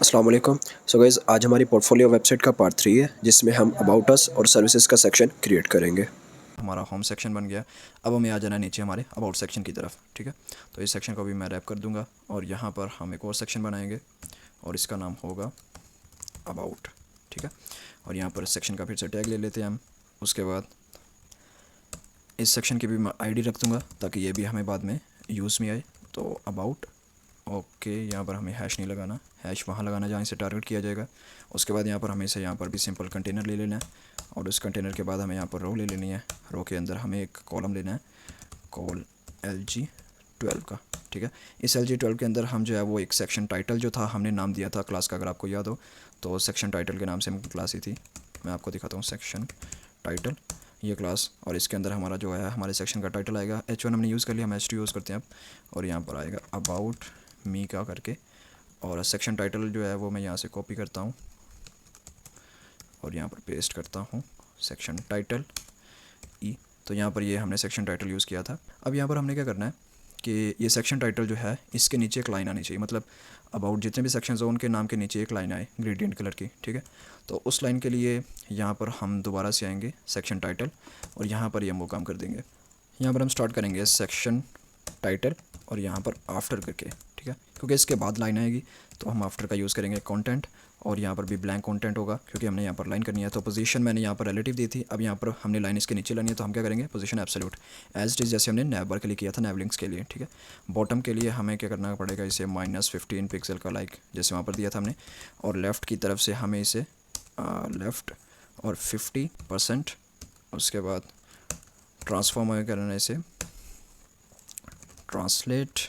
अस्सलाम वालेकुम। So guys, आज हमारी पोर्टफोलियो वेबसाइट का पार्ट 3 है जिसमें हम अबाउट अस और सर्विसेज का सेक्शन क्रिएट करेंगे। हमारा होम सेक्शन बन गया। अब हमें आ जाना है नीचे हमारे अबाउट सेक्शन की तरफ। ठीक है, तो इस सेक्शन को भी मैं रैप कर दूंगा और यहाँ पर हम एक और सेक्शन बनाएंगे और इसका नाम होगा अबाउट। ठीक है, और यहाँ पर सेक्शन का फिर से टैग ले लेते हैं हम। उसके बाद इस सेक्शन की भी मैं आईडी रख दूंगा ताकि ये भी हमें बाद में यूज़ में आए। तो अबाउट, ओके, यहाँ पर हमें हैश नहीं लगाना, हैश वहाँ लगाना जहाँ इसे टारगेट किया जाएगा। उसके बाद यहाँ पर हमें इसे यहाँ पर भी सिंपल कंटेनर ले लेना है और उस कंटेनर के बाद हमें यहाँ पर रो ले लेनी है। रो के अंदर हमें एक कॉलम लेना है, कॉल LG12 का। ठीक है, इस LG12 के अंदर हम जो है वो एक सेक्शन टाइटल जो था हमने नाम दिया था क्लास का, अगर आपको याद हो तो सेक्शन टाइटल के नाम से हमारी क्लास ही थी। मैं आपको दिखाता हूँ सेक्शन टाइटल, ये क्लास, और इसके अंदर हमारा जो है हमारे सेक्शन का टाइटल आएगा। H1 हमने यूज़ कर लिया, हम H2 यूज़ करते हैं अब। और यहाँ पर आएगा अबाउट मी का करके, और सेक्शन टाइटल जो है वो मैं यहाँ से कॉपी करता हूँ और यहाँ पर पेस्ट करता हूँ सेक्शन टाइटल ई। तो यहाँ पर ये हमने सेक्शन टाइटल यूज़ किया था। अब यहाँ पर हमने क्या करना है कि ये सेक्शन टाइटल जो है इसके नीचे एक लाइन आनी चाहिए, मतलब अबाउट जितने भी सेक्शंस हो उनके नाम के नीचे एक लाइन आए ग्रेडियंट कलर की। ठीक है, तो उस लाइन के लिए यहाँ पर हम दोबारा से आएंगे सेक्शन टाइटल और यहाँ पर ये हम वो काम कर देंगे। यहाँ पर हम स्टार्ट करेंगे सेक्शन टाइटल और यहाँ पर आफ्टर करके। ठीक है, क्योंकि इसके बाद लाइन आएगी तो हम आफ्टर का यूज़ करेंगे कंटेंट, और यहाँ पर भी ब्लैंक कंटेंट होगा क्योंकि हमने यहाँ पर लाइन करनी है। तो पोजीशन मैंने यहाँ पर रिलेटिव दी थी, अब यहाँ पर हमने लाइन इसके नीचे लानी है तो हम क्या करेंगे, position absolute as it is, जैसे हमने नैव बार के लिए किया था, नैव लिंक्स के लिए। ठीक है, बॉटम के लिए हमें क्या करना पड़ेगा, इसे -15 पिक्सल का लाइक जैसे वहाँ पर दिया था हमने, और लेफ़्ट की तरफ से हमें इसे लेफ़्ट और 50%, उसके बाद ट्रांसफॉर्म करना है इसे ट्रांसलेट,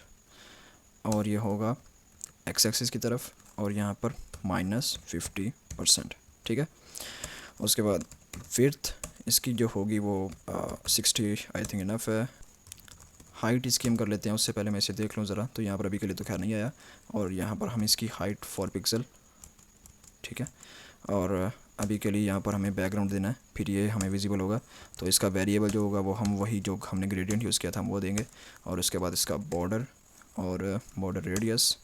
और ये होगा एक्स एक्सिस की तरफ, और यहाँ पर -50%। ठीक है, उसके बाद विड्थ इसकी जो होगी वो 60 आई थिंक इनफ है। हाइट इसकी हम कर लेते हैं, उससे पहले मैं इसे देख लूँ ज़रा। तो यहाँ पर अभी के लिए तो खैर नहीं आया, और यहाँ पर हम इसकी हाइट 4 पिक्सल। ठीक है, और अभी के लिए यहाँ पर हमें बैकग्राउंड देना है, फिर ये हमें विजिबल होगा। तो इसका वेरिएबल जो होगा वो हम वही जो हमने ग्रेडियंट यूज़ किया था हम वो देंगे, और उसके बाद इसका बॉर्डर और बॉर्डर रेडियस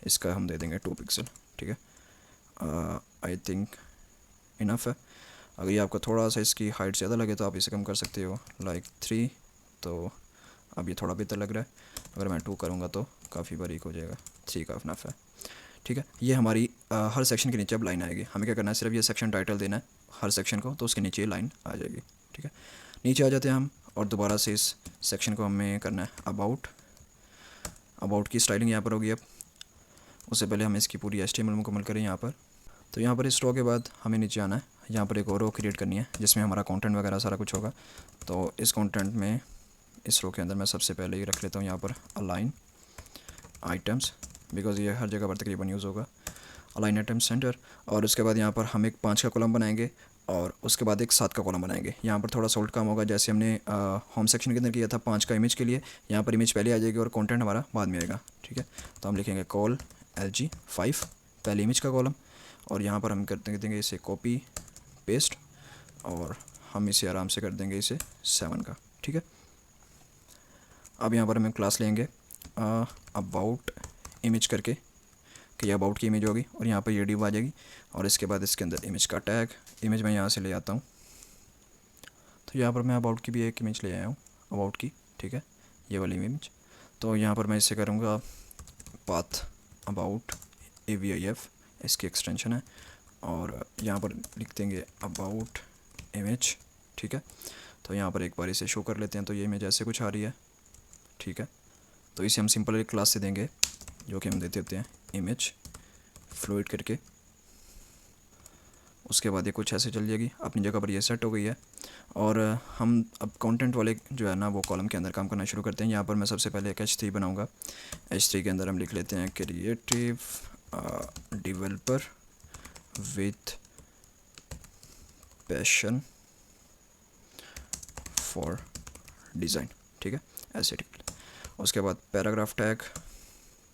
इसका हम दे देंगे 2 पिक्सल। ठीक है, आई थिंक इनफ है। अगर ये आपको थोड़ा सा इसकी हाइट ज़्यादा लगे तो आप इसे कम कर सकते हो, लाइक 3। तो अब ये थोड़ा बेहतर लग रहा है, अगर मैं 2 करूँगा तो काफ़ी बारीक हो जाएगा। 3 का इनफ है। ठीक है, ये हमारी हर सेक्शन के नीचे अब लाइन आएगी। हमें क्या करना है, सिर्फ ये सेक्शन टाइटल देना है हर सेक्शन को, तो उसके नीचे ये लाइन आ जाएगी। ठीक है, नीचे आ जाते हैं हम, और दोबारा से इस सेक्शन को हमें करना है अबाउट। अबाउट की स्टाइलिंग यहाँ पर होगी। अब उससे पहले हम इसकी पूरी HTML मुकम्मल करें यहाँ पर। तो यहाँ पर इस रो के बाद हमें नीचे आना है, यहाँ पर एक और रो क्रिएट करनी है जिसमें हमारा कंटेंट वगैरह सारा कुछ होगा। तो इस कंटेंट में इस रो के अंदर मैं सबसे पहले ही रख लेता हूँ यहाँ पर अलाइन आइटम्स, बिकॉज ये हर जगह पर तकरीबन यूज़ होगा, अलाइन आइटम सेंटर। और उसके बाद यहाँ पर हम एक 5 का कॉलम बनाएंगे और उसके बाद एक 7 का कॉलम बनाएंगे। यहाँ पर थोड़ा सॉल्ट काम होगा, जैसे हमने होम सेक्शन के अंदर किया था 5 का इमेज के लिए, यहाँ पर इमेज पहले आ जाएगी और कंटेंट हमारा बाद में आएगा। ठीक है, तो हम लिखेंगे कॉल LG5 पहले इमेज का कॉलम, और यहाँ पर हम कर देंगे इसे कॉपी पेस्ट, और हम इसे आराम से कर देंगे इसे 7 का। ठीक है, अब यहाँ पर हम क्लास लेंगे अबाउट इमेज करके, कि ये अबाउट की इमेज होगी, और यहाँ पर ये डिव आ जाएगी, और इसके बाद इसके अंदर इमेज का टैग, इमेज मैं यहाँ से ले आता हूँ। तो यहाँ पर मैं अबाउट की भी एक इमेज ले आया हूँ, अबाउट की। ठीक है, ये वाली इमेज। तो यहाँ पर मैं इसे करूँगा पाथ अबाउट AVIF, इसकी एक्सटेंशन है, और यहाँ पर लिख देंगे अबाउट इमेज। ठीक है, तो यहाँ पर एक बार इसे शो कर लेते हैं। तो ये इमेज ऐसे कुछ आ रही है। ठीक है, तो इसे हम सिंपल एक क्लास से देंगे जो कि हम देते होते हैं इमेज फ्लूइड करके। उसके बाद ये कुछ ऐसे चल जाएगी, अपनी जगह पर ये सेट हो गई है। और हम अब कंटेंट वाले जो है ना वो कॉलम के अंदर काम करना शुरू करते हैं। यहाँ पर मैं सबसे पहले एक H3 बनाऊँगा। H3 के अंदर हम लिख लेते हैं creative developer with passion for design. ठीक है, ऐसे ठीक। उसके बाद पैराग्राफ टैग,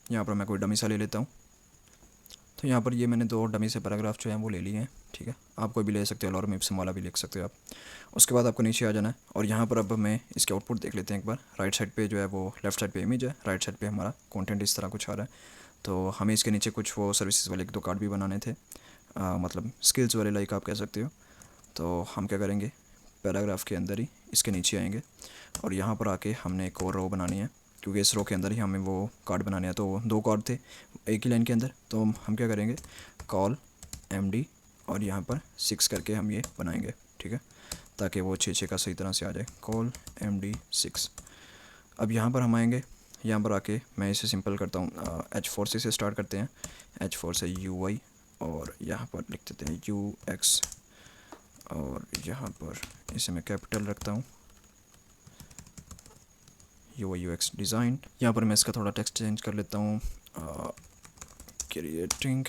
यहाँ पर मैं कोई डमी सा ले लेता हूँ। तो यहाँ पर ये मैंने 2 डमी से पैराग्राफ जो हैं वो ले लिए हैं। ठीक है, आप कोई भी ले सकते हो, और मिप्सम वाला भी लिख सकते हो आप। उसके बाद आपको नीचे आ जाना है, और यहाँ पर अब हमें इसके आउटपुट देख लेते हैं एक बार। राइट साइड पे जो है वो लेफ़्ट साइड पे इमेज है, राइट साइड पे हमारा कंटेंट इस तरह कुछ आ रहा है। तो हमें इसके नीचे कुछ वो सर्विसेज वाले 1-2 कार्ड भी बनाने थे, मतलब स्किल्स वाले लाइक आप कह सकते हो। तो हम क्या करेंगे, पैराग्राफ के अंदर ही इसके नीचे आएंगे और यहाँ पर आके हमने एक और रो बनानी है, क्योंकि इस रो के अंदर ही हमें वो कार्ड बनाने हैं। तो 2 कार्ड थे एक ही लाइन के अंदर, तो हम क्या करेंगे, कॉल MD और यहाँ पर 6 करके हम ये बनाएंगे, ठीक है, ताकि वो 6 का सही तरह से आ जाए, कॉल MD 6। अब यहाँ पर हम आएंगे, यहाँ पर आके मैं इसे सिंपल करता हूँ, H4 से स्टार्ट करते हैं, H4 से UI और यहाँ पर लिख देते हैं UX और यहाँ पर इसे मैं कैपिटल रखता हूँ, UI UX डिज़ाइन। यहाँ पर मैं इसका थोड़ा टेक्स्ट चेंज कर लेता हूँ, क्रिएटिंग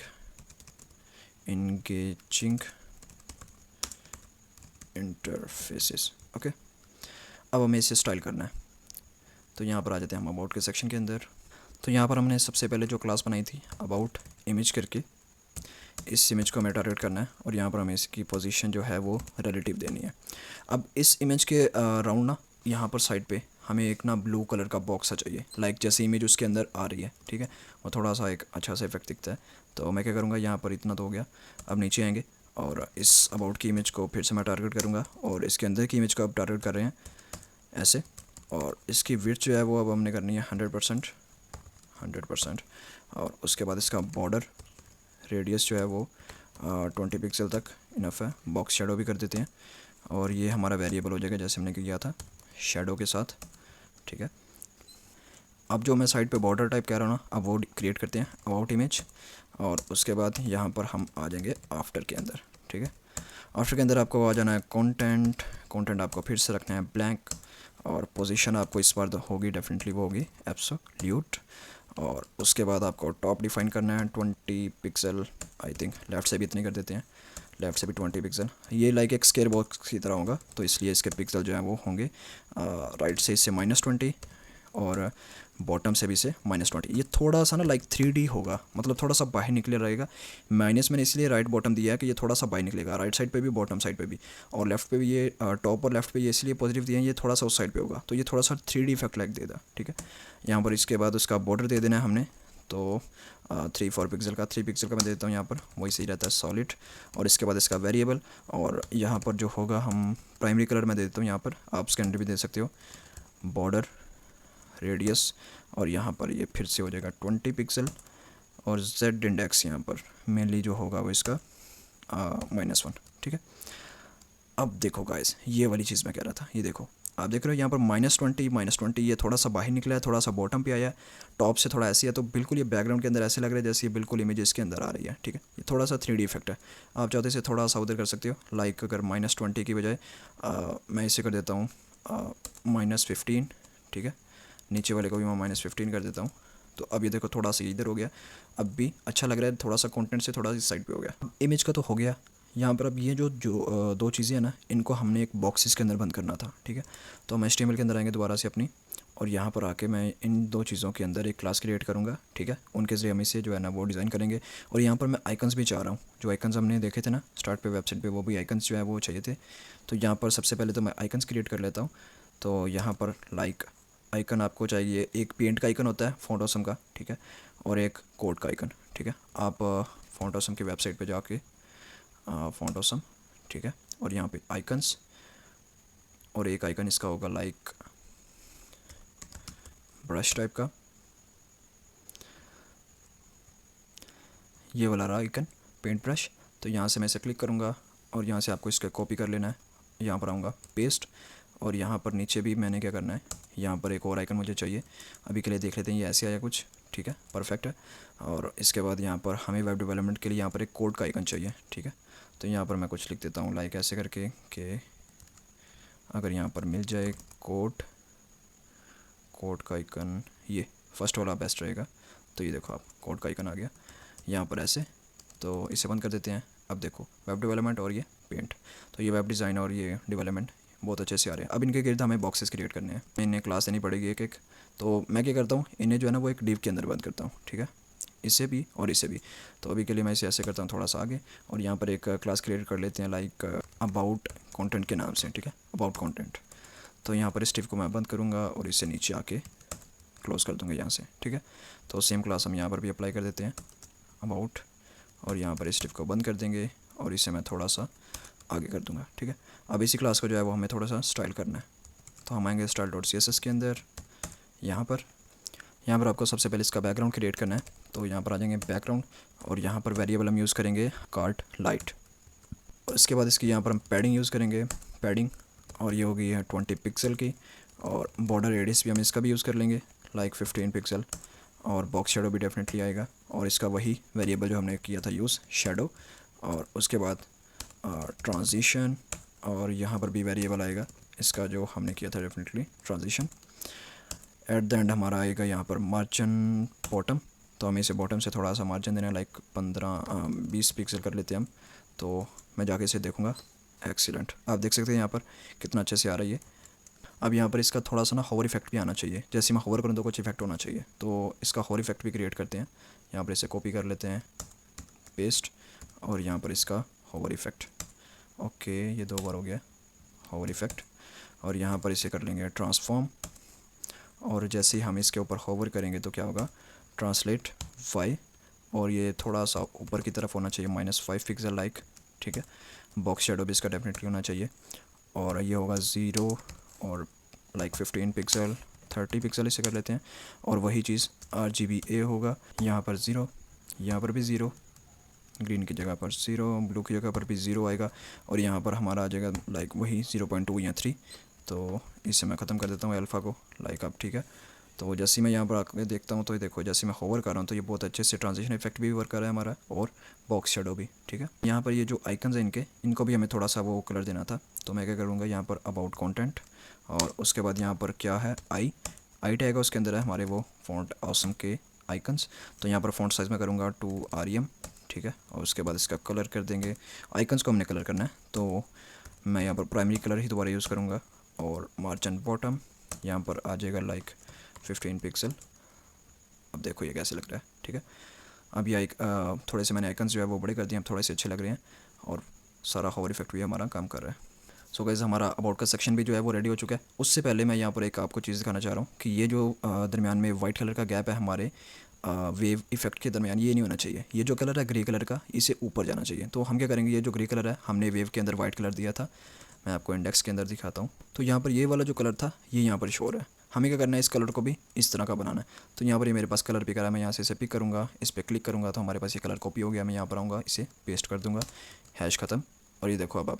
इंगेजिंग इंटरफेसेस। ओके, अब हमें इसे स्टाइल करना है। तो यहाँ पर आ जाते हैं हम अबाउट के सेक्शन के अंदर। तो यहाँ पर हमने सबसे पहले जो क्लास बनाई थी अबाउट इमेज करके, इस इमेज को हमें टारगेट करना है और यहाँ पर हमें इसकी पोजीशन जो है वो रिलेटिव देनी है। अब इस इमेज के राउंड ना यहाँ पर साइड पे हमें एक ना ब्लू कलर का बॉक्स चाहिए, लाइक जैसे इमेज उसके अंदर आ रही है, ठीक है, और थोड़ा सा एक अच्छा सा इफेक्ट दिखता है। तो मैं क्या करूँगा, यहाँ पर इतना तो हो गया। अब नीचे आएंगे और इस अबाउट की इमेज को फिर से मैं टारगेट करूँगा और इसके अंदर की इमेज को अब टारगेट कर रहे हैं ऐसे, और इसकी विड्थ जो है वो अब हमने करनी है 100%। और उसके बाद इसका बॉर्डर रेडियस जो है वो 20 पिक्सल तक इनफ है। बॉक्स शेडो भी कर देते हैं और ये हमारा वेरिएबल हो जाएगा जैसे हमने किया था शेडो के साथ, ठीक है। अब जो मैं साइड पे बॉर्डर टाइप कह रहा हूँ ना, अब वो क्रिएट करते हैं अबाउट इमेज और उसके बाद यहाँ पर हम आ जाएंगे आफ्टर के अंदर, ठीक है। आफ्टर के अंदर आपको आ जाना है कंटेंट आपको फिर से रखना है ब्लैंक और पोजीशन आपको इस बार होगी डेफिनेटली वो होगी एब्सोल्यूट। और उसके बाद आपको टॉप डिफाइन करना है 20 पिक्सल, आई थिंक लेफ़्ट से भी इतनी कर देते हैं, लेफ़्ट से भी 20 पिक्सल। ये लाइक एक स्क्वायर बॉक्स की तरह होगा तो इसलिए इसके पिक्सल जो है वो होंगे राइट से इससे -20 और बॉटम से भी से -20। ये थोड़ा सा ना लाइक 3D होगा, मतलब थोड़ा सा बाहर निकले रहेगा। माइनस मैंने इसलिए राइट बॉटम दिया है कि ये थोड़ा सा बाहर निकलेगा, राइट साइड पे भी बॉटम साइड पे भी, और लेफ्ट पे भी। ये टॉप और लेफ्ट पे ये इसलिए पॉजिटिव दिया है, ये थोड़ा सा उस साइड पे होगा तो ये थोड़ा सा 3D इफेक्ट लाइक देगा, ठीक है। यहाँ पर इसके बाद उसका बॉर्डर दे देना है हमने, तो 3-4 पिक्सल का, 3 पिक्सल का मैं देता हूँ यहाँ पर, वही सही रहता है सॉलिड। और इसके बाद इसका वेरिएबल और यहाँ पर जो होगा हम प्राइमरी कलर में दे देता हूँ, यहाँ पर आप स्कैंडर भी दे सकते हो, बॉर्डर रेडियस और यहाँ पर ये फिर से हो जाएगा 20 पिक्सल और Z इंडेक्स यहाँ पर मेनली जो होगा वो इसका -1, ठीक है। अब देखो गाइस, ये वाली चीज़ मैं कह रहा था, ये देखो आप देख रहे हो यहाँ पर -20 ये थोड़ा सा बाहर निकला है, थोड़ा सा बॉटम पे आया है, टॉप से थोड़ा ऐसे है, तो बिल्कुल ये बैकग्राउंड के अंदर ऐसे लग रहा है जैसे ये बिल्कुल इमेज के अंदर आ रही है, ठीक है। ये थोड़ा सा 3D इफेक्ट है, आप चाहते इसे थोड़ा सा उधर कर सकते हो, लाइक अगर -20 की बजाय मैं इसे कर देता हूँ -15, ठीक है। नीचे वाले को भी मैं -15 कर देता हूँ। तो अब ये देखो थोड़ा सा इधर हो गया, अब भी अच्छा लग रहा है, थोड़ा सा कंटेंट से थोड़ा इस साइड पे हो गया। इमेज का तो हो गया यहाँ पर। अब ये जो 2 चीज़ें हैं ना, इनको हमने एक बॉक्सेस के अंदर बंद करना था, ठीक है। तो हम HTML के अंदर आएंगे दोबारा से अपनी, और यहाँ पर आके मैं इन 2 चीज़ों के अंदर एक क्लास क्रिएट करूँगा, ठीक है। उनके ज़रिए हम इसे जो है ना वो डिज़ाइन करेंगे। और यहाँ पर मैं आइकन्स भी चाह रहा हूँ, जो आइकन्स हमने देखे थे ना स्टार्ट पे वेबसाइट पे, वो भी आइकन्स जो है वो चाहिए थे। तो यहाँ पर सबसे पहले तो मैं आइकन्स क्रिएट कर लेता हूँ। तो यहाँ पर लाइक आइकन आपको चाहिए, एक पेंट का आइकन होता है फॉन्ट ऑसम का, ठीक है, और एक कोड का आइकन, ठीक है। आप फॉन्ट ऑसम की वेबसाइट पे जाके फॉन्ट ऑसम, ठीक है, और यहाँ पे आइकन्स, और एक आइकन इसका होगा लाइक ब्रश टाइप का, ये वाला रहा आइकन पेंट ब्रश। तो यहाँ से मैं इसे क्लिक करूँगा और यहाँ से आपको इसका कॉपी कर लेना है, यहाँ पर आऊँगा पेस्ट, और यहाँ पर नीचे भी मैंने क्या करना है, यहाँ पर एक और आइकन मुझे चाहिए, अभी के लिए देख लेते हैं ये ऐसे आया कुछ, ठीक है, परफेक्ट है। और इसके बाद यहाँ पर हमें वेब डेवलपमेंट के लिए यहाँ पर एक कोड का आइकन चाहिए, ठीक है। तो यहाँ पर मैं कुछ लिख देता हूँ लाइक ऐसे करके कि अगर यहाँ पर मिल जाए कोड का आइकन, ये फर्स्ट वाला बेस्ट रहेगा। तो ये देखो आप कोड का आइकन आ गया यहाँ पर ऐसे, तो इसे बंद कर देते हैं। अब देखो वेब डेवलपमेंट और ये पेंट, तो ये वेब डिज़ाइन और ये डेवलपमेंट बहुत अच्छे से आ रहे हैं। अब इनके गिर्द हमें बॉक्सेस क्रिएट करने हैं, इन्हें क्लास देनी पड़ेगी एक एक। तो मैं क्या करता हूँ, इन्हें जो है ना वो एक डिव के अंदर बंद करता हूँ, ठीक है, इसे भी और इसे भी। तो अभी के लिए मैं इसे ऐसे करता हूँ थोड़ा सा आगे, और यहाँ पर एक क्लास क्रिएट कर लेते हैं लाइक अबाउट कंटेंट के नाम से, ठीक है, अबाउट कंटेंट। तो यहाँ पर इस डिव को मैं बंद करूँगा और इससे नीचे आके क्लोज़ कर दूँगा यहाँ से, ठीक है। तो सेम क्लास हम यहाँ पर भी अप्लाई कर देते हैं, अबाउट, और यहाँ पर इस डिव को बंद कर देंगे और इसे मैं थोड़ा सा आगे कर दूँगा, ठीक है। अब इसी क्लास को जो है वो हमें थोड़ा सा स्टाइल करना है, तो हम आएंगे style.css के अंदर। यहाँ पर आपको सबसे पहले इसका बैकग्राउंड क्रिएट करना है, तो यहाँ पर आ जाएंगे बैकग्राउंड, और यहाँ पर वेरिएबल हम यूज़ करेंगे कार्ट लाइट। और इसके बाद इसकी यहाँ पर हम पैडिंग यूज़ करेंगे, पैडिंग, और ये होगी है 20 पिक्सल की, और बॉर्डर रेडियस भी हम इसका भी यूज़ कर लेंगे लाइक 15 पिक्सल, और बॉक्स शेडो भी डेफिनेटली आएगा, और इसका वही वेरिएबल जो हमने किया था यूज़ शेडो, और उसके बाद ट्रांजिशन, और यहाँ पर भी वेरिएबल आएगा इसका जो हमने किया था definitely transition. At the end हमारा आएगा यहाँ पर मार्जिन बॉटम, तो हमें इसे बॉटम से थोड़ा सा मार्जिन देना है, लाइक 15-20 पिक्सल कर लेते हैं हम। तो मैं जाके इसे देखूँगा, एक्सीलेंट, आप देख सकते हैं यहाँ पर कितना अच्छे से आ रही है। अब यहाँ पर इसका थोड़ा सा ना होवर इफेक्ट भी आना चाहिए, जैसे मैं होवर करूँ तो कुछ इफेक्ट होना चाहिए, तो इसका होवर इफेक्ट भी क्रिएट करते हैं। यहाँ पर इसे कॉपी कर लेते हैं, पेस्ट, और यहाँ पर इसका होवर इफेक्ट, ओके, ये 2 बार हो गया होवर इफेक्ट। और यहाँ पर इसे कर लेंगे ट्रांसफॉर्म, और जैसे ही हम इसके ऊपर होवर करेंगे तो क्या होगा, ट्रांसलेट वाई, और ये थोड़ा सा ऊपर की तरफ होना चाहिए, -5 पिक्सल लाइक, ठीक है। बॉक्स शेडो भी इसका डेफिनेटली होना चाहिए, और ये होगा 0 और लाइक 15 पिक्सल, 30 पिक्सल इसे कर लेते हैं। और वही चीज़ RGBA होगा, यहाँ पर 0, यहाँ पर भी 0, ग्रीन की जगह पर 0, ब्लू की जगह पर भी 0 आएगा, और यहाँ पर हमारा आ जाएगा लाइक वही 0.2 या 3। तो इसे मैं ख़त्म कर देता हूँ अल्फ़ा को, लाइक अब, ठीक है। तो जैसे मैं यहाँ पर आकर देखता हूँ तो ये देखो, जैसे मैं होवर कर रहा हूँ तो ये बहुत अच्छे से ट्रांजिशन इफेक्ट भी वर्क कर रहा है हमारा, और बॉक्स शेडो भी, ठीक है। यहाँ पर ये जो आइकन्स हैं इनको भी हमें थोड़ा सा वो कलर देना था, तो मैं क्या करूँगा, यहाँ पर अबाउट कंटेंट, और उसके बाद यहाँ पर क्या है, आई टैग है, उसके अंदर है हमारे वो फॉन्ट ऑसम के आइकन्स। तो यहाँ पर फॉन्ट साइज़ में करूँगा 2 rem, ठीक है। और उसके बाद इसका कलर कर देंगे, आइकन्स को हमने कलर करना है, तो मैं यहाँ पर प्राइमरी कलर ही दोबारा यूज़ करूँगा। और मार्जिन बॉटम यहाँ पर आ जाएगा लाइक 15 पिक्सल। अब देखो ये कैसे लग रहा है, ठीक है। अब ये थोड़े से मैंने आइकन्स जो है वो बड़े कर दिए, अब थोड़े से अच्छे लग रहे हैं, और सारा होवर इफेक्ट भी हमारा काम कर रहा है। सो गाइस, हमारा अबाउट का सेक्शन भी जो है वो रेडी हो चुका है। उससे पहले मैं यहाँ पर एक आपको चीज़ दिखाना चाह रहा हूँ कि ये जो दरमियान में वाइट कलर का गैप है हमारे वेव इफेक्ट के दरमियान, ये नहीं होना चाहिए। ये जो कलर है ग्रे कलर का, इसे ऊपर जाना चाहिए। तो हम क्या करेंगे, ये जो ग्रे कलर है हमने वेव के अंदर वाइट कलर दिया था, मैं आपको इंडेक्स के अंदर दिखाता हूँ। तो यहाँ पर ये वाला जो कलर था ये यहाँ पर शो हो रहा है। हमें क्या करना है, इस कलर को भी इस तरह का बनाना है। तो यहाँ पर ये मेरे पास कलर पिकर है, मैं यहाँ से इसे पिक करूँगा, इस पर क्लिक करूँगा तो हमारे पास ये कलर कॉपी हो गया। मैं यहाँ पर आऊँगा, इसे पेस्ट कर दूँगा, हैश ख़त्म। और ये देखो अब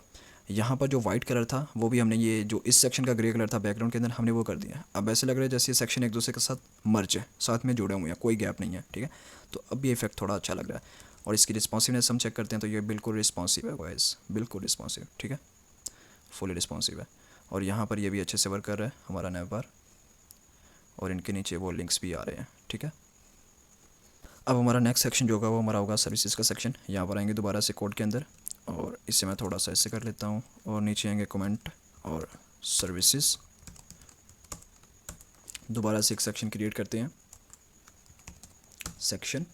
यहाँ पर जो वाइट कलर था वो भी हमने, ये जो इस सेक्शन का ग्रे कलर था बैकग्राउंड के अंदर, हमने वो कर दिया। अब ऐसे लग रहा है जैसे ये सेक्शन एक दूसरे के साथ मर्ज है, साथ में जुड़े हुए हैं, कोई गैप नहीं है, ठीक है। तो अब ये इफेक्ट थोड़ा अच्छा लग रहा है। और इसकी रिस्पॉन्सिवनेस हम चेक करते हैं, तो ये बिल्कुल रिस्पॉन्सिव है गाइस, बिल्कुल रिस्पॉन्सिव, ठीक है, फुली रिस्पॉन्सिव है। और यहाँ पर ये भी अच्छे से वर्क कर रहा है हमारा नैव बार, और इनके नीचे वो लिंक्स भी आ रहे हैं, ठीक है। अब हमारा नेक्स्ट सेक्शन जो होगा वो हमारा होगा सर्विसेज का सेक्शन। यहाँ पर आएंगे दोबारा से कोड के अंदर, और इससे मैं थोड़ा सा ऐसे कर लेता हूँ, और नीचे आएंगे कमेंट और सर्विसेज। दोबारा से एक सेक्शन क्रिएट करते हैं, सेक्शन,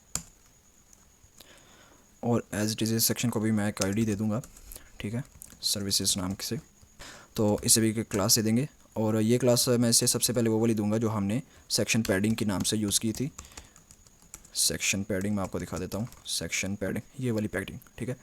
और एज इट इज़ सेक्शन को भी मैं एक आईडी दे दूँगा, ठीक है, सर्विसेज नाम से। तो इसे भी एक क्लास दे देंगे, और ये क्लास मैं इसे सबसे पहले वो वाली दूंगा जो हमने सेक्शन पैडिंग के नाम से यूज़ की थी। सेक्शन पैडिंग मैं आपको दिखा देता हूँ, सेक्शन पैडिंग, ये वाली पैडिंग, ठीक है।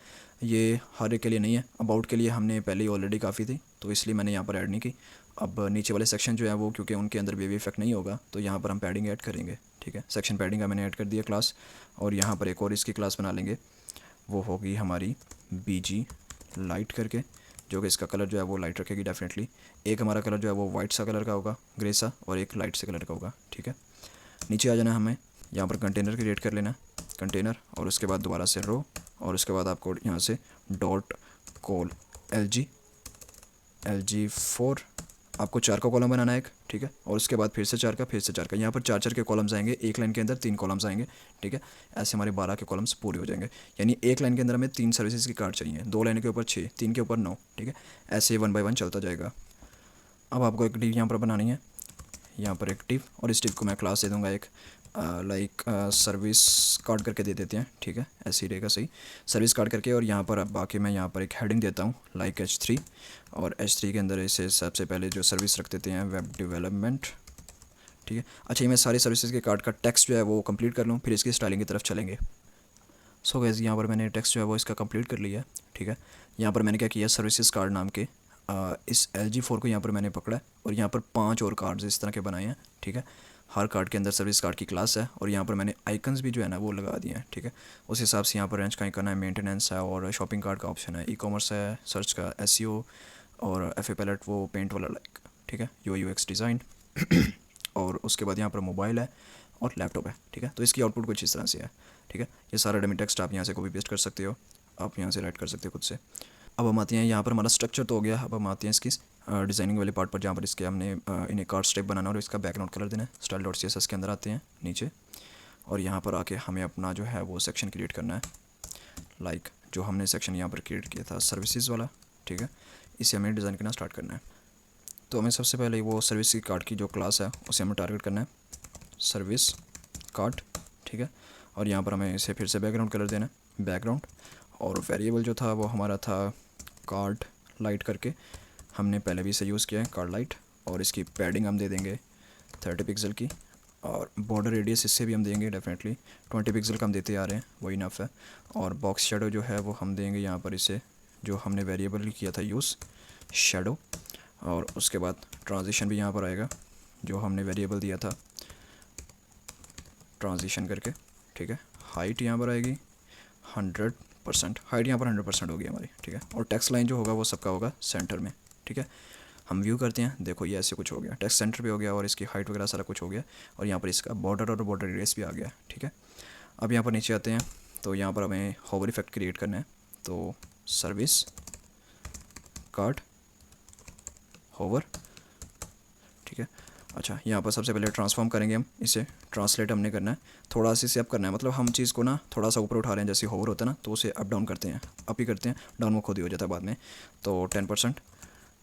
ये हर एक के लिए नहीं है, अबाउट के लिए हमने पहले ही ऑलरेडी काफ़ी थी, तो इसलिए मैंने यहाँ पर ऐड नहीं की। अब नीचे वाले सेक्शन जो है वो, क्योंकि उनके अंदर बेबी इफेक्ट नहीं होगा, तो यहाँ पर हम पैडिंग ऐड करेंगे, ठीक है। सेक्शन पैडिंग का मैंने ऐड कर दिया क्लास, और यहाँ पर एक और इसकी क्लास बना लेंगे, वो होगी हमारी BG लाइट करके, जो कि इसका कलर जो है वो लाइट रखेगी डेफिनेटली। एक हमारा कलर जो है वो वाइट सा कलर का होगा, ग्रे सा, और एक लाइट से कलर का होगा, ठीक है। नीचे आ जाना, हमें यहाँ पर कंटेनर क्रिएट कर लेना, कंटेनर, और उसके बाद दोबारा से रो, और उसके बाद आपको यहाँ से डॉट कॉल LG4, आपको 4 का कॉलम बनाना है एक, ठीक है। और उसके बाद फिर से 4 का, फिर से 4 का, यहाँ पर 4 के कॉलम्स आएंगे, एक लाइन के अंदर 3 कॉलम्स आएंगे, ठीक है। ऐसे हमारे 12 के कॉलम्स पूरे हो जाएंगे, यानी एक लाइन के अंदर हमें 3 सर्विसेज की कार्ड चाहिए, 2 लाइन के ऊपर 6, 3 के ऊपर 9, ठीक है। ऐसे 1 बाय 1 चलता जाएगा। अब आपको एक डिव यहाँ पर बनानी है, यहाँ पर एक डिव, और इस डिव को मैं क्लास दे दूँगा एक लाइक सर्विस कार्ड करके दे देते हैं, ठीक है, ऐसे ही रहेगा सही, सर्विस कार्ड करके। और यहाँ पर अब बाकी मैं यहाँ पर एक हेडिंग देता हूँ लाइक H3, और H3 के अंदर इसे सबसे पहले जो सर्विस रख देते हैं वेब डेवलपमेंट, ठीक है। अच्छा, ये मैं सारी सर्विसेज के कार्ड का टेक्स्ट जो है वो कंप्लीट कर लूँ, फिर इसकी स्टाइलिंग की तरफ चलेंगे। सो गाइस, यहाँ पर मैंने टेक्स्ट जो है वो इसका कंप्लीट कर लिया है, ठीक है। यहाँ पर मैंने क्या किया, सर्विसेज कार्ड नाम के इस LG4 को यहाँ पर मैंने पकड़ा है और यहाँ पर 5 और कार्ड्स इस तरह के बनाए हैं, ठीक है। हर कार्ड के अंदर सर्विस कार्ड की क्लास है और यहाँ पर मैंने आइकन्स भी जो है ना वो लगा दिए हैं, ठीक है। उस हिसाब से यहाँ पर रेंज का आइकन है, मेंटेनेंस है और शॉपिंग कार्ड का ऑप्शन है, ई-कॉमर्स है, सर्च का SEO और FA पैलेट वो पेंट वाला लाइक, ठीक है, UX डिज़ाइन और उसके बाद यहाँ पर मोबाइल है और लैपटॉप है, ठीक है। तो इसकी आउटपुट कुछ इस तरह से है, ठीक है। ये सारा डमी टेक्स्ट आप यहाँ से कॉपी पेस्ट कर सकते हो, आप यहाँ से राइट कर सकते हो खुद से। अब हम आते हैं यहाँ पर, हमारा स्ट्रक्चर तो हो गया, अब हम आते हैं इसकी डिज़ाइनिंग वाले पार्ट पर, जहाँ पर इसके हमने इन्हें कार्ड स्टेप बनाना और इसका बैकग्राउंड कलर देना है। style.css के अंदर आते हैं नीचे और यहाँ पर आके हमें अपना जो है वो सेक्शन क्रिएट करना है, लाइक जो हमने सेक्शन यहाँ पर क्रिएट किया था सर्विसेज वाला, ठीक है। इसे हमें डिज़ाइन करना स्टार्ट करना है। तो हमें सबसे पहले वो सर्विस कार्ड की जो क्लास है उसे हमें टारगेट करना है, सर्विस कार्ड, ठीक है। और यहाँ पर हमें इसे फिर से बैकग्राउंड कलर देना है, बैकग्राउंड, और वेरिएबल जो था वो हमारा था कार्ड लाइट करके, हमने पहले भी इसे यूज़ किया है कार्ड लाइट। और इसकी पैडिंग हम दे देंगे 30 पिक्सल की और बॉर्डर रेडियस इससे भी हम देंगे डेफिनेटली 20 पिक्सल का हम देते आ रहे हैं, वही इनफ है। और बॉक्स शेडो जो है वो हम देंगे यहाँ पर इसे, जो हमने वेरिएबल किया था यूज़ शेडो। और उसके बाद ट्रांजिशन भी यहाँ पर आएगा, जो हमने वेरिएबल दिया था ट्रांजिशन करके, ठीक है। हाइट यहाँ पर आएगी 100%, हाइट यहाँ पर 100% होगी हमारी, ठीक है। और टेक्स्ट लाइन जो होगा वो सबका होगा सेंटर में, ठीक है। हम व्यू करते हैं, देखो ये ऐसे कुछ हो गया, टेक्स्ट सेंटर पे हो गया और इसकी हाइट वगैरह सारा कुछ हो गया और यहाँ पर इसका बॉर्डर और बॉर्डर रेडियस भी आ गया, ठीक है। अब यहाँ पर नीचे आते हैं, तो यहाँ पर हमें होवर इफेक्ट क्रिएट करना है, तो सर्विस कार्ड होवर, ठीक है। अच्छा, यहाँ पर सबसे पहले ट्रांसफॉर्म करेंगे हम इसे, ट्रांसलेट हमने करना है, थोड़ा सा इसे अप करना है, मतलब हम चीज़ को ना थोड़ा सा ऊपर उठा रहे हैं, जैसे होवर होता है ना, तो उसे अप डाउन करते हैं, अप ही करते हैं, डाउन वो खुद ही हो जाता है बाद में। तो 10%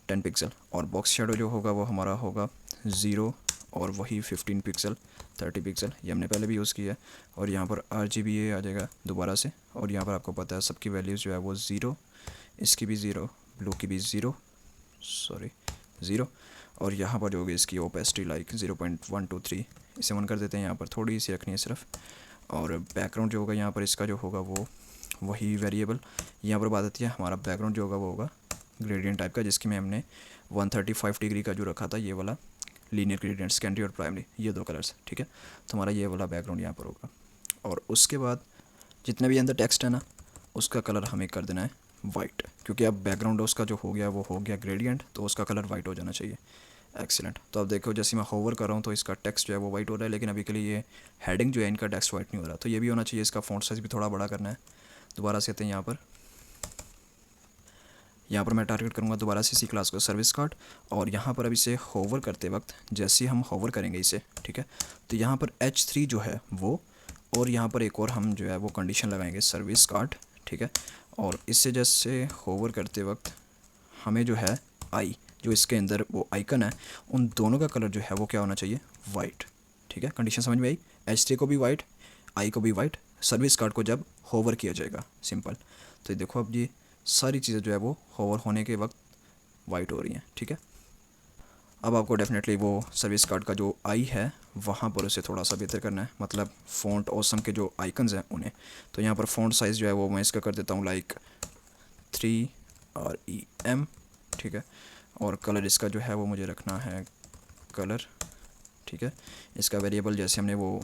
10 पिक्सल, और बॉक्स शेडो जो होगा वो हमारा होगा 0 और वही 15 पिक्सल 30 पिक्सल, ये हमने पहले भी यूज़ किया है। और यहाँ पर RGBA आ जाएगा दोबारा से, और यहाँ पर आपको पता है सबकी वैल्यूज़ जो है वो 0, इसकी भी 0, ब्लू की भी 0, 0, और यहाँ पर जो होगी इसकी ओपेसिटी लाइक 0.123, इसे 1 कर देते हैं, यहाँ पर थोड़ी सी रखनी है सिर्फ। और बैकग्राउंड जो होगा यहाँ पर इसका जो होगा वो वही वेरिएबल, यहाँ पर बात आती है हमारा बैकग्राउंड जो होगा वो होगा ग्रेडियंट टाइप का, जिसकी में हमने 135 डिग्री का जो रखा था, ये वाला लीनियर ग्रेडियंट, सेकेंडरी और प्राइमरी, ये 2 कलर्स, ठीक है। तो हमारा ये वाला बैकग्राउंड यहाँ पर होगा। और उसके बाद जितने भी अंदर टेक्स्ट है ना, उसका कलर हमें कर देना है वाइट, क्योंकि अब बैकग्राउंड उसका जो हो गया वो हो गया ग्रेडियंट, तो उसका कलर वाइट हो जाना चाहिए। एक्सीलेंट। तो अब देखो, जैसे मैं होवर कर रहा हूँ तो इसका टेक्स्ट जो है वो वाइट हो रहा है, लेकिन अभी के लिए ये हेडिंग जो है इनका टेक्स्ट वाइट नहीं हो रहा, तो ये भी होना चाहिए। इसका फ़ॉन्ट साइज़ भी थोड़ा बड़ा करना है। दोबारा से आते हैं यहाँ पर मैं टारगेट करूँगा दोबारा से इसी क्लास को सर्विस कार्ड, और यहाँ पर अब इसे होवर करते वक्त जैसे हम होवर करेंगे इसे, ठीक है, तो यहाँ पर H3 जो है वो, और यहाँ पर एक और हम जो है वो कंडीशन लगाएंगे सर्विस कार्ड, ठीक है। और इससे जैसे होवर करते वक्त हमें जो है आई, जो इसके अंदर वो आइकन है, उन दोनों का कलर जो है वो क्या होना चाहिए, वाइट, ठीक है। कंडीशन समझ में आई, H3 को भी वाइट, आई को भी वाइट, सर्विस कार्ड को जब होवर किया जाएगा, सिंपल। तो देखो अब ये सारी चीज़ें जो है वो होवर होने के वक्त वाइट हो रही हैं, ठीक है। अब आपको डेफिनेटली वो सर्विस कार्ड का जो आई है वहाँ पर उसे थोड़ा सा बेहतर करना है, मतलब फ़ॉन्ट ऑसम के जो आइकन्स हैं उन्हें। तो यहाँ पर फ़ॉन्ट साइज़ जो है वो मैं इसका कर देता हूँ लाइक 3REM, ठीक है। और कलर इसका जो है वो मुझे रखना है कलर, ठीक है। इसका वेरिएबल जैसे हमने वो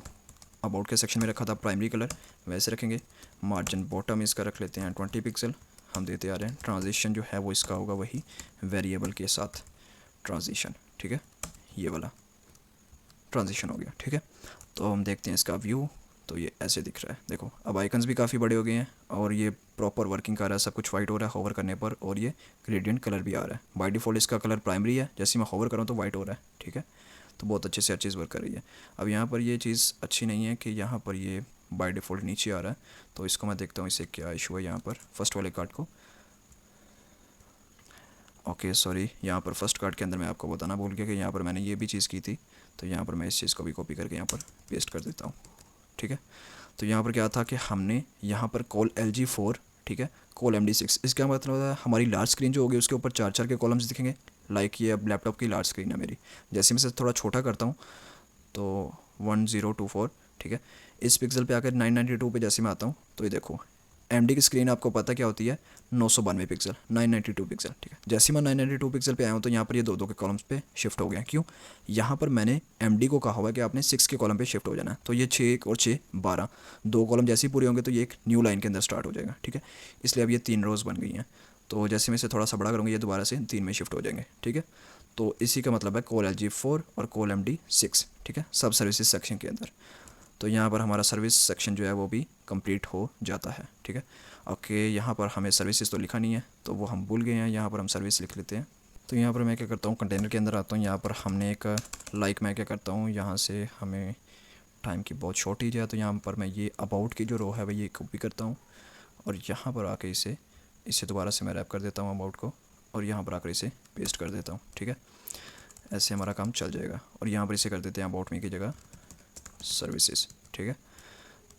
अबाउट के सेक्शन में रखा था प्राइमरी कलर, वैसे रखेंगे। मार्जिन बॉटम इसका रख लेते हैं 20 पिक्सल, हम देते आ रहे हैं। ट्रांजिशन जो है वो इसका होगा वही वेरिएबल के साथ ट्रांजिशन, ठीक है, ये वाला ट्रांजिशन हो गया, ठीक है। तो हम देखते हैं इसका व्यू, तो ये ऐसे दिख रहा है। देखो अब आइकन्स भी काफ़ी बड़े हो गए हैं और ये प्रॉपर वर्किंग कर रहा है, सब कुछ वाइट हो रहा है होवर करने पर, और ये ग्रेडियंट कलर भी आ रहा है। बाय डिफ़ॉल्ट इसका कलर प्राइमरी है, जैसे मैं होवर करूँ तो वाइट हो रहा है, ठीक है। तो बहुत अच्छे से हर चीज़ वर्क कर रही है। अब यहाँ पर ये चीज़ अच्छी नहीं है कि यहाँ पर ये बाय डिफ़ॉल्ट नीचे आ रहा है, तो इसको मैं देखता हूँ इससे क्या इशू है। यहाँ पर फर्स्ट वाले कार्ड को, ओके सॉरी, यहाँ पर फर्स्ट कार्ड के अंदर मैं आपको बताना भूल गया कि यहाँ पर मैंने ये भी चीज़ की थी, तो यहाँ पर मैं इस चीज़ को भी कॉपी करके यहाँ पर पेस्ट कर देता हूँ, ठीक है। तो यहाँ पर क्या था कि हमने यहाँ पर कॉल LG4, ठीक है, कॉल MD6, इसका मतलब है हमारी लार्ज स्क्रीन जो होगी उसके ऊपर 4-4 के कॉलम्स दिखेंगे। लाइक ये अब लैपटॉप की लार्ज स्क्रीन है मेरी, जैसे मैं इसे थोड़ा छोटा करता हूँ तो 1024, ठीक है। इस पिक्सल पे आकर 992 पे जैसे मैं आता हूँ तो ये देखो एमडी की स्क्रीन आपको पता क्या होती है, 992 पिक्सल, 992 पिक्सल, ठीक है। जैसे मैं 992 पिक्सल पे आया हूँ तो यहाँ पर ये दो के कॉलम्स पे शिफ्ट हो गया। क्यों? यहाँ पर मैंने एमडी को कहा हुआ है कि आपने 6 के कॉलम पे शिफ्ट हो जाना है। तो ये 6 और 6 12, 2 कॉलम जैसे ही पूरे होंगे तो ये एक न्यू लाइन के अंदर स्टार्ट हो जाएगा, ठीक है। इसलिए अब ये 3 रोज़ बन गई हैं। तो जैसे मैं इसे थोड़ा सा बड़ा करूँगा ये दोबारा से 3 में शिफ्ट हो जाएंगे, ठीक है। तो इसी का मतलब है कोल LG4 और कोल MD6, ठीक है, सब सर्विसेज सेक्शन के अंदर। तो यहाँ पर हमारा सर्विस सेक्शन जो है वो भी कंप्लीट हो जाता है, ठीक है। ओके, यहाँ पर हमें सर्विसेज तो लिखा नहीं है तो वो हम भूल गए हैं, यहाँ पर हम सर्विस लिख लेते हैं। तो यहाँ पर मैं क्या करता हूँ, कंटेनर के अंदर आता हूँ। यहाँ पर हमने एक मैं क्या करता हूँ, यहाँ से हमें टाइम की बहुत शॉर्टेज है तो यहाँ पर मैं ये अबाउट की जो रो है वह ये कॉपी करता हूँ और यहाँ पर आके इसे दोबारा से मैं रैप कर देता हूँ अबाउट को और यहाँ पर आकर इसे पेस्ट कर देता हूँ, ठीक है। ऐसे हमारा काम चल जाएगा और यहाँ पर इसे कर देते हैं अबाउट मी की जगह सर्विसेज, ठीक है।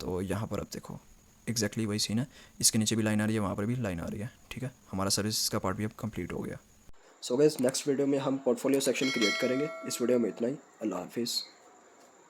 तो यहाँ पर अब देखो एग्जैक्टली वही सीन है, इसके नीचे भी लाइन आ रही है, वहाँ पर भी लाइन आ रही है, ठीक है। हमारा सर्विसेज का पार्ट भी अब कंप्लीट हो गया। सो गाइस नेक्स्ट वीडियो में हम पोर्टफोलियो सेक्शन क्रिएट करेंगे। इस वीडियो में इतना ही। अल्लाह हाफिज़।